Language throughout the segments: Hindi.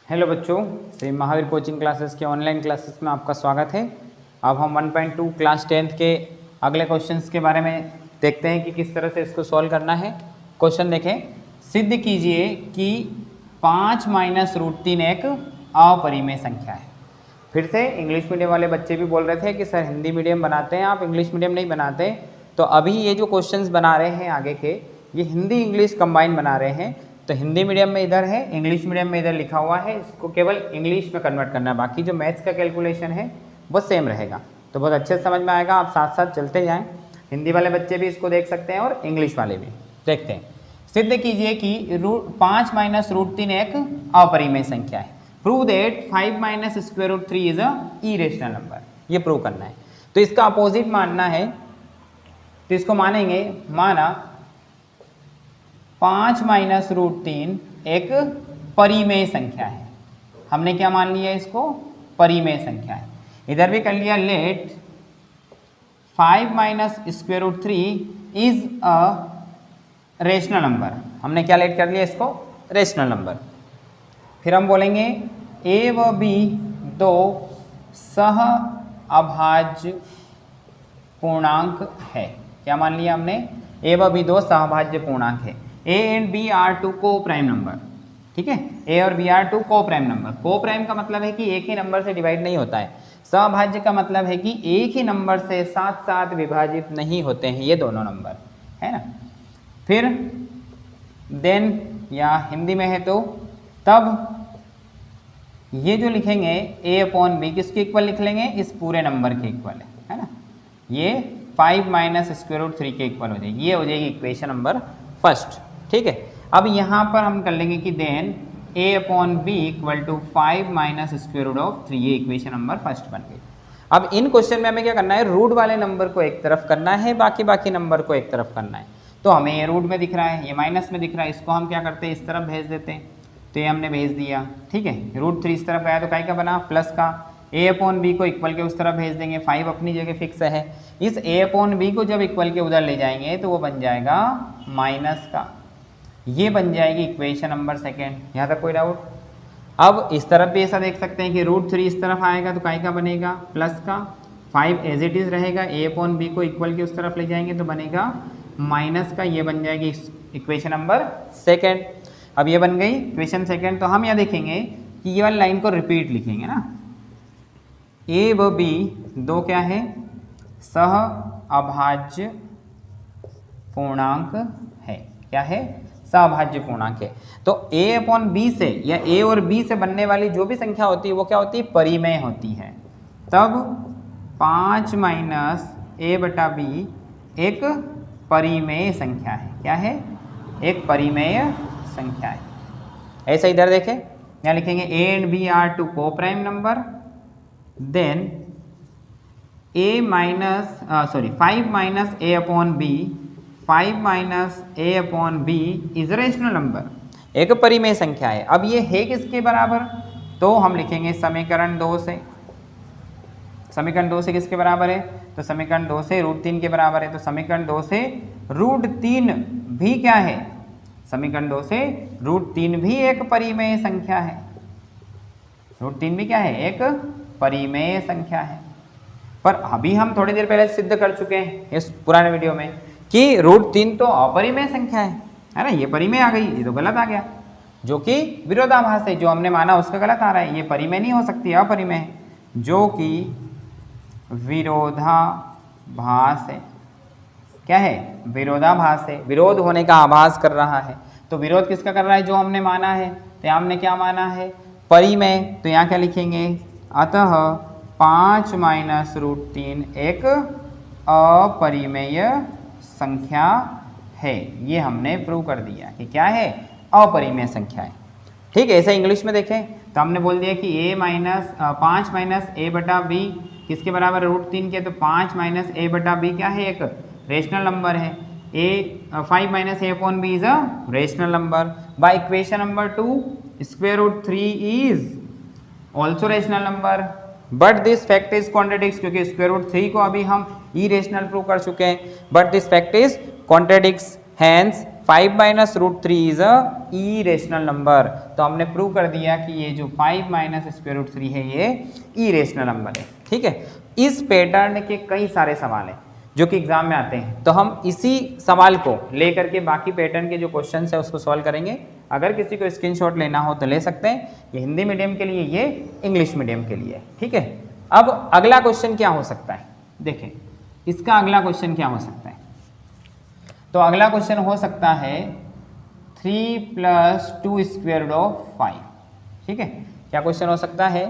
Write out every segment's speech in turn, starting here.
हेलो बच्चों, श्री महावीर कोचिंग क्लासेस के ऑनलाइन क्लासेस में आपका स्वागत है। अब हम 1.2 क्लास 10th के अगले क्वेश्चंस के बारे में देखते हैं कि किस तरह से इसको सॉल्व करना है। क्वेश्चन देखें, सिद्ध कीजिए कि 5 माइनस रूट 3 एक अपरिमेय संख्या है। फिर से इंग्लिश मीडियम वाले बच्चे भी बोल रहे थे कि सर हिंदी मीडियम बनाते हैं, आप इंग्लिश मीडियम नहीं बनाते। तो अभी ये जो क्वेश्चंस बना रहे हैं आगे के, ये हिंदी इंग्लिश कंबाइन बना रहे हैं। तो हिंदी मीडियम में इधर है, इंग्लिश मीडियम में इधर लिखा हुआ है, इसको केवल इंग्लिश में कन्वर्ट करना है। बाकी जो मैथ्स का कैलकुलेशन है वो सेम रहेगा, तो बहुत अच्छे से समझ में आएगा। आप साथ साथ चलते जाएं। हिंदी वाले बच्चे भी इसको देख सकते हैं और इंग्लिश वाले भी। देखते हैं, सिद्ध कीजिए कि 5 माइनस रूट 3 एक अपरिमेय संख्या है। Prove that 5 minus square root 3 is a irrational number. ये प्रूव करना है। तो इसका अपोजिट मानना है, तो इसको मानेंगे, माना 5 माइनस रूट 3 एक परिमेय संख्या है। हमने क्या मान लिया, इसको परिमेय संख्या है। इधर भी कर लिया, let 5 minus square root 3 is a rational number. हमने क्या लेट कर लिया, इसको रेशनल नंबर। फिर हम बोलेंगे ए व बी दो सह अभाज्य पूर्णांक है। क्या मान लिया हमने, ए व बी दो सहअभाज्य पूर्णांक है। A and B are two coprime number. ठीक है, ए और B are two coprime number. Coprime का मतलब है कि एक ही नंबर से डिवाइड नहीं होता है। सहअभाज्य का मतलब है कि एक ही नंबर से साथ साथ विभाजित नहीं होते हैं ये दोनों नंबर, है ना। फिर देन, या हिंदी में है तो तब ये जो लिखेंगे ए अपॉन बी किसके इक्वल लिख लेंगे, इस पूरे नंबर के इक्वल है ना। ये 5 माइनस स्क्वायर रूट 3 के इक्वल हो जाएगी। ये हो जाएगी इक्वेशन नंबर फर्स्ट। ठीक है, अब यहाँ पर हम कर लेंगे कि then A upon B equal to 5 minus square root of 3। ये इक्वेशन नंबर फर्स्ट बन गई। अब इन क्वेश्चन में हमें क्या करना है, रूट वाले नंबर को एक तरफ करना है, बाकी नंबर को एक तरफ करना है। तो हमें ये रूट में दिख रहा है, ये माइनस में दिख रहा है, इसको हम क्या करते हैं, इस तरफ भेज देते हैं। तो ये हमने भेज दिया। ठीक है, रूट 3 इस तरफ गया तो काय का बना, प्लस का। ए अपॉन बी को इक्वल के उस तरफ भेज देंगे, 5 अपनी जगह फिक्स है। इस ए अपॉन बी को जब इक्वल के उधर ले जाएंगे तो वो बन जाएगा माइनस का। ये बन जाएगी इक्वेशन नंबर सेकेंड। यहाँ तक कोई डाउट? अब इस तरफ भी ऐसा देख सकते हैं कि रूट 3 इस तरफ आएगा तो काय का बनेगा, प्लस का। 5 एज इट इज रहेगा, ए अपॉन बी को इक्वल के उस तरफ ले जाएंगे तो बनेगा माइनस का। ये बन जाएगी इक्वेशन नंबर सेकेंड। अब ये बन गई इक्वेशन सेकेंड। तो हम यहाँ देखेंगे कि ये वाली लाइन को रिपीट लिखेंगे ना। ए व बी दो क्या है, सह अभाज्य पूर्णांक है। क्या है, सहअभाज्य पूर्णांक है। तो a अपॉन बी से, या a और b से बनने वाली जो भी संख्या होती है वो क्या होती है, परिमेय होती है। तब 5 माइनस ए बटा बी एक परिमेय संख्या है। क्या है, एक परिमेय संख्या है। ऐसा इधर देखें, यहाँ लिखेंगे a and b are two coprime number. Then a minus 5 minus A upon B, 5 minus A upon B is rational number, एक परिमेय संख्या है। अब ये है किसके बराबर, तो हम लिखेंगे समीकरण 2 से। समीकरण 2 से किसके बराबर है, तो समीकरण 2 से रूट 3 के बराबर है। तो समीकरण 2 से रूट 3 भी क्या है, समीकरण 2 से रूट 3 भी एक परिमेय संख्या है। रूट 3 भी क्या है, एक परिमेय संख्या है। पर अभी हम थोड़ी देर पहले सिद्ध कर चुके हैं इस पुराने वीडियो में कि रूट 3 तो अपरिमेय संख्या है ना। ये परिमेय आ गई, ये तो गलत आ गया, जो कि विरोधाभास है। जो हमने माना उसका गलत आ रहा है। ये परिमेय नहीं हो सकती, अपरिमेय है, जो कि विरोधाभास है। क्या है, विरोधाभास है, विरोध होने का आभास कर रहा है। तो विरोध किसका कर रहा है, जो हमने माना है। तो हमने क्या माना है, परिमेय। तो यहाँ क्या लिखेंगे, अतः 5 माइनस रूट 3 एक अपरिमेय संख्या है। ये हमने प्रूव कर दिया कि क्या है, अपरिमेय संख्या है। ठीक है, ऐसे इंग्लिश में देखें तो हमने बोल दिया कि a माइनस 5 माइनस ए बटा बी किसके बराबर है, रूट 3 के। तो 5 माइनस ए बटा बी क्या है, एक रेशनल नंबर है। 5 minus A upon B is a rational number. By equation number 2 square root 3 is also rational number, but this fact is contradicts, क्योंकि स्क्वायर रूट 3 को अभी हम इरेशनल प्रूव कर चुके हैं। But this fact is contradicts, hence 5 minus root 3 is a irrational number. तो हमने प्रूव कर दिया कि ये जो 5 माइनस स्क्वायर रूट 3 है ये इरेशनल नंबर है। ठीक है, इस पैटर्न के कई सारे सवाल हैं जो कि एग्जाम में आते हैं, तो हम इसी सवाल को लेकर के बाकी पैटर्न के जो क्वेश्चन है उसको सॉल्व करेंगे। अगर किसी को स्क्रीनशॉट लेना हो तो ले सकते हैं, ये हिंदी मीडियम के लिए, ये इंग्लिश मीडियम के लिए। ठीक है, अब अगला क्वेश्चन क्या हो सकता है, देखें इसका अगला क्वेश्चन क्या हो सकता है। तो अगला क्वेश्चन हो सकता है 3 प्लस 2 स्क्वायर रूट ऑफ 5। ठीक है, क्या क्वेश्चन हो सकता है,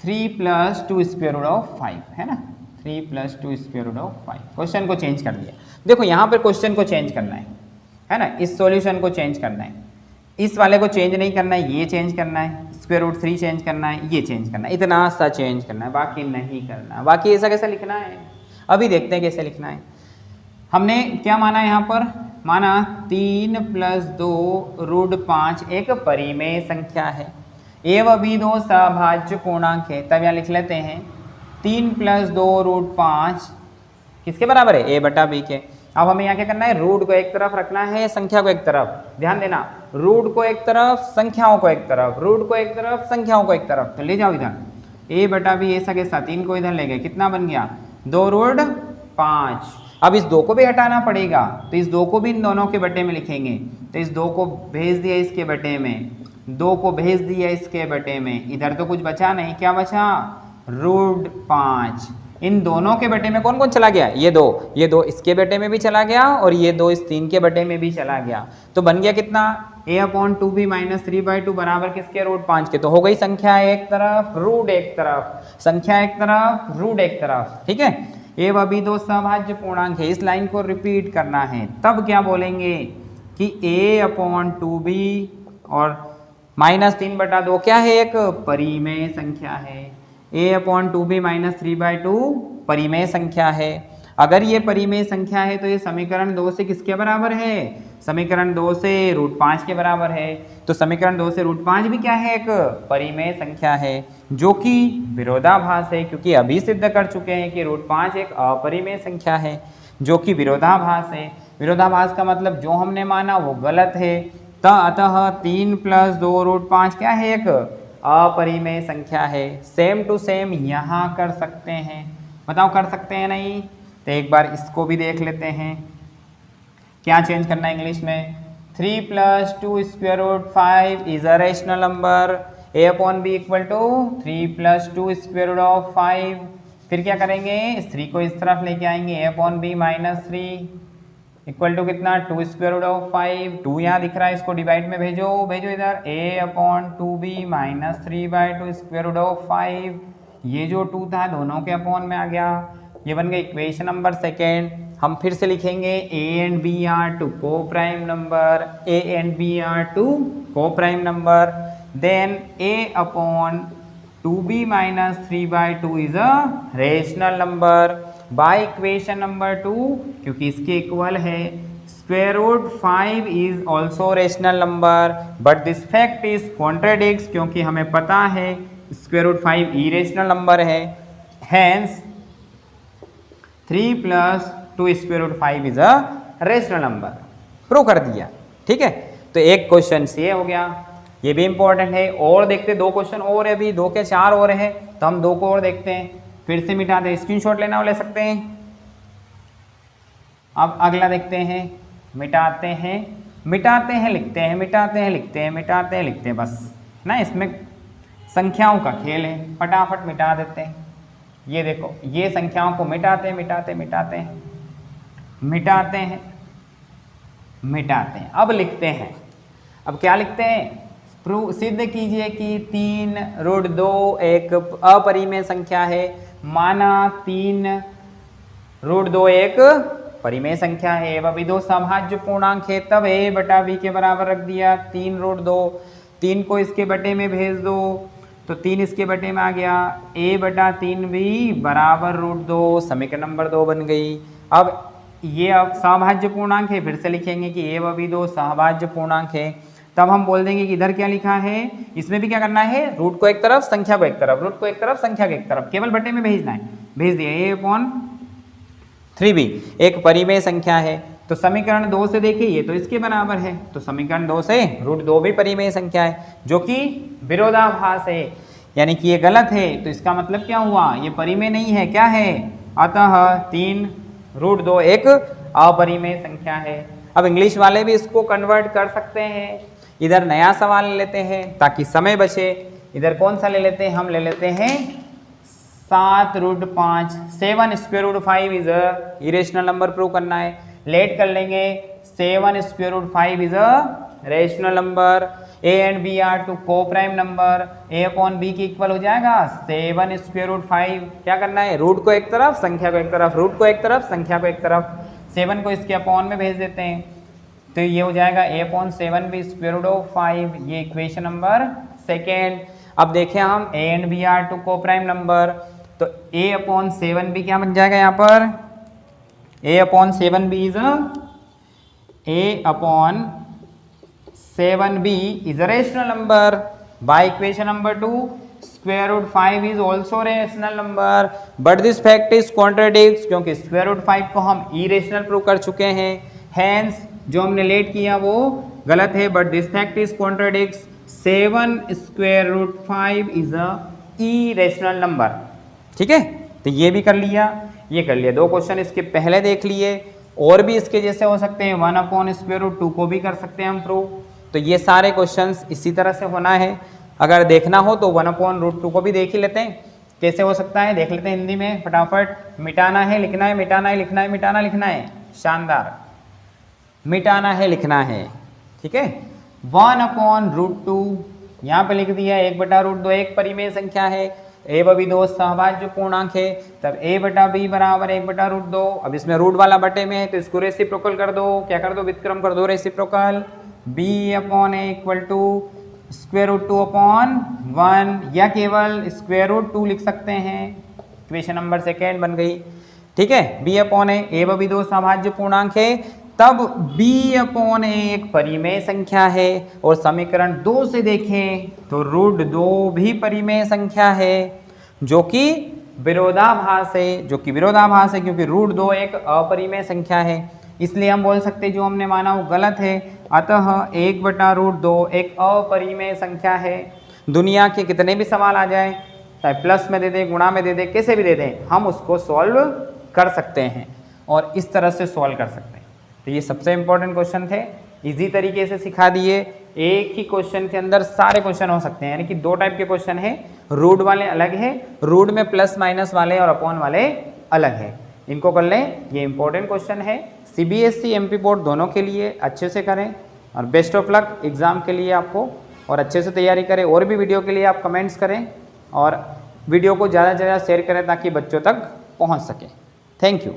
3 प्लस 2 स्क्वायर रूट ऑफ 5, है ना, 3 plus 2 square root of 5। Question को चेंज कर दिया। देखो यहाँ पर क्वेश्चन को चेंज करना है ना, इस सॉल्यूशन को चेंज करना है, इस वाले को चेंज नहीं करना है, ये चेंज करना है, स्क्वायर रूट 3 चेंज करना है, ये चेंज करना है, इतना सा चेंज करना है, बाकी नहीं करना। बाकी ऐसा कैसे लिखना है, अभी देखते हैं कैसे लिखना है। हमने क्या माना यहाँ पर, माना 3 प्लस 2 रूट 5 एक परिमेय संख्या है एवं भी दो सभाज्य पूर्णांक है। तब यहाँ लिख लेते हैं 3 प्लस 2 रूट 5 किसके बराबर है, a बटा b के। अब हमें यहाँ क्या करना है, रूट को एक तरफ रखना है, संख्या को एक तरफ। ध्यान देना, रूट को एक तरफ, संख्याओं को एक तरफ, रूट को एक तरफ, संख्याओं को एक तरफ। तो ले जाओ इधर, a बटा b ऐसा के साथ 3 को इधर ले गए, कितना बन गया, 2 रूट 5। अब इस 2 को भी हटाना पड़ेगा, तो इस 2 को भी इन दोनों के बटे में लिखेंगे। तो इस 2 को भेज दिया इसके बटे में, 2 को भेज दिया इसके बटे में, इधर तो कुछ बचा नहीं, क्या बचा, रूट 5। इन दोनों के बटे में कौन कौन चला गया, ये 2 इसके बटे में भी चला गया और ये 2 इस 3 के बटे में भी चला गया। तो बन गया कितना, a/2b माइनस 3/2 बराबर किसके, रूट 5 के। तो हो गई संख्या एक तरफ, रूट एक तरफ, संख्या एक तरफ, रूट एक तरफ। ठीक है, ए व बी दो सभाज्य पूर्णांक है, इस लाइन को रिपीट करना है। तब क्या बोलेंगे कि a/2b और माइनस 3/2 क्या है, एक परिमेय संख्या है। a/2b माइनस 3/2 परिमेय संख्या है। अगर ये परिमेय संख्या है तो ये समीकरण 2 से किसके बराबर है, समीकरण 2 से रूट 5 के बराबर है। तो समीकरण 2 से रूट 5 भी क्या है, एक परिमेय संख्या है, जो कि विरोधाभास है, क्योंकि अभी सिद्ध कर चुके हैं कि रूट 5 एक अपरिमेय संख्या है, जो कि विरोधाभास है। विरोधाभास का मतलब जो हमने माना वो गलत है। अतः 3 प्लस 2 रूट 5 क्या है, एक अपरिमेय संख्या है। सेम टू सेम यहाँ कर सकते हैं, बताओ कर सकते हैं नहीं, तो एक बार इसको भी देख लेते हैं। क्या चेंज करना है इंग्लिश में, 3 plus 2 square root 5 is a rational number, a/b equal to 3 plus 2 square root of 5। फिर क्या करेंगे, इस 3 को इस तरफ लेके आएंगे, a/b माइनस 3 इक्वल टू कितना, 2 स्क्वायर रूट ऑफ 5। 2 यहाँ दिख रहा है, इसको डिवाइड में भेजो इधर, a/2b minus 3/2 square root of 5। ये जो 2 था दोनों के अपॉन में आ गया, ये बन गया इक्वेशन नंबर सेकेंड। हम फिर से लिखेंगे a and b are two co-prime number, a and b are two co-prime number, then a/2b minus 3/2 is a rational number by equation number 2, क्योंकि इसके इक्वल है। square root 5 is also rational number but this fact is contradicts, क्योंकि हमें पता है square root 5 irrational number है, hence 3 plus 2 square root 5 is a rational number. Prove कर दिया। ठीक है, तो एक क्वेश्चन ये हो गया, ये भी इंपॉर्टेंट है। और देखते 2 क्वेश्चन और है, अभी 2 के 4 और है, तो हम 2 को और देखते हैं। फिर से मिटा दे, स्क्रीनशॉट लेना हो ले सकते हैं। अब अगला देखते हैं, मिटाते हैं लिखते हैं, मिटाते हैं लिखते हैं, मिटाते हैं लिखते हैं, बस ना, इसमें संख्याओं का खेल है, फटाफट मिटा देते हैं। ये देखो, ये संख्याओं को मिटाते हैं। अब लिखते हैं, अब क्या लिखते हैं, प्रूव सिद्ध कीजिए कि 3 रूट 2 एक अपरिमेय संख्या है। माना 3 रूट 2 एक परिमेय संख्या है एवं भी दो सभाज्य पूर्णांक है, तब a/b के बराबर रख दिया। 3 रूट 2, 3 को इसके बटे में भेज दो, तो 3 इसके बटे में आ गया, a/3 भी बराबर रूट 2, समीकरण नंबर 2 बन गई। अब ये अब सभाज्य पूर्णांक है, फिर से लिखेंगे कि a व b दो सभाज्य पूर्णांक है। तब हम बोल देंगे कि इधर क्या लिखा है, इसमें भी क्या करना है, रूट को एक तरफ, संख्या को एक तरफ, रूट को एक तरफ, संख्या को एक तरफ, केवल बटे में भेजना है। भेज दिया, a/3b एक परिमेय संख्या है। तो समीकरण 2 से देखिए ये तो इसके बराबर है, तो समीकरण 2 से √2 भी परिमेय संख्या है जो कि विरोधाभास है, यानी कि ये गलत है। तो इसका मतलब क्या हुआ, ये परिमेय नहीं है, क्या है, अतः 3√2 एक अपरिमेय संख्या है। अब इंग्लिश वाले भी इसको कन्वर्ट कर सकते हैं। इधर नया सवाल ले लेते हैं ताकि समय बचे। इधर कौन सा ले लेते हैं, हम ले लेते हैं 7√5। 7 square root 5 is a irrational number prove करना है। लेट कर लेंगे, 7 square root 5 is a rational number. a and b are two coprime number, a upon b की इक्वल हो जाएगा 7 स्क्वायर रूट 5। क्या करना है, रूट को एक तरफ, संख्या को एक तरफ, रूट को एक तरफ, संख्या को एक तरफ। 7 को इसके अपॉन में भेज देते हैं, तो ये हो जाएगा a upon 7 b square root of 5। ये इक्वेशन नंबर सेकेंड। अब देखें हम a and b are two coprime number, तो a अपॉन 7b क्या बन जाएगा यहाँ पर, a upon 7b is a upon 7b is a rational number. By equation number 2, square root 5 is also rational number, but this fact is contradicts, क्योंकि square root 5 को हम irrational प्रूव कर चुके हैं, hence जो हमने लेट किया वो गलत है, but this fact is contradicts 7 square root 5 is a irrational number। ठीक है, तो ये भी कर लिया, ये कर लिया। 2 क्वेश्चन इसके पहले देख लिए, और भी इसके जैसे हो सकते हैं। 1 अपॉन स्क्वायर रूट 2 को भी कर सकते हैं हम प्रूव। तो ये सारे क्वेश्चंस इसी तरह से होना है। अगर देखना हो तो 1 अपॉन रूट 2 को भी देख ही लेते हैं, कैसे हो सकता है देख लेते हैं हिंदी में फटाफट। मिटाना है, लिखना है, मिटाना है, लिखना है, मिटाना लिखना है, शानदार। मिटाना है, लिखना है, ठीक है। 1 अपॉन रूट 2 यहाँ पे लिख दिया, 1/√2 एक परिमेय संख्या है, a व b दो सहभाज्य पूर्णांक है, तब a बटा b बराबर 1/√2। अब इसमें रूट वाला बटे में है तो इसको रेसिप्रोकल कर दो, क्या कर दो, व्युत्क्रम कर दो, reciprocal. b upon a equal to square root 2 upon 1, या केवल स्क्वायर रूट 2 लिख सकते हैं। इक्वेशन नंबर सेकेंड बन गई, ठीक है। b अपॉन a व b दो सहभाज्य पूर्णांक है, तब b अपॉन a एक परिमेय संख्या है। और समीकरण 2 से देखें तो √2 भी परिमेय संख्या है जो कि विरोधाभास है, क्योंकि √2 एक अपरिमेय संख्या है। इसलिए हम बोल सकते हैं जो हमने माना वो गलत है, अतः 1/√2 एक अपरिमेय संख्या है। दुनिया के कितने भी सवाल आ जाए, चाहे प्लस में दे दे, गुणा में दे दे, कैसे भी दे दें, हम उसको सॉल्व कर सकते हैं और इस तरह से सॉल्व कर सकते हैं। तो ये सबसे इंपॉर्टेंट क्वेश्चन थे, इजी तरीके से सिखा दिए। एक ही क्वेश्चन के अंदर सारे क्वेश्चन हो सकते हैं, यानी कि 2 टाइप के क्वेश्चन है, रूट वाले अलग है, रूट में प्लस माइनस वाले और अपॉन वाले अलग है। इनको कर लें, ये इंपॉर्टेंट क्वेश्चन है। CBSE MP बोर्ड दोनों के लिए अच्छे से करें और बेस्ट ऑफ लक एग्ज़ाम के लिए आपको, और अच्छे से तैयारी करें। और भी वीडियो के लिए आप कमेंट्स करें और वीडियो को ज़्यादा से ज़्यादा शेयर करें ताकि बच्चों तक पहुंच सके। Thank you.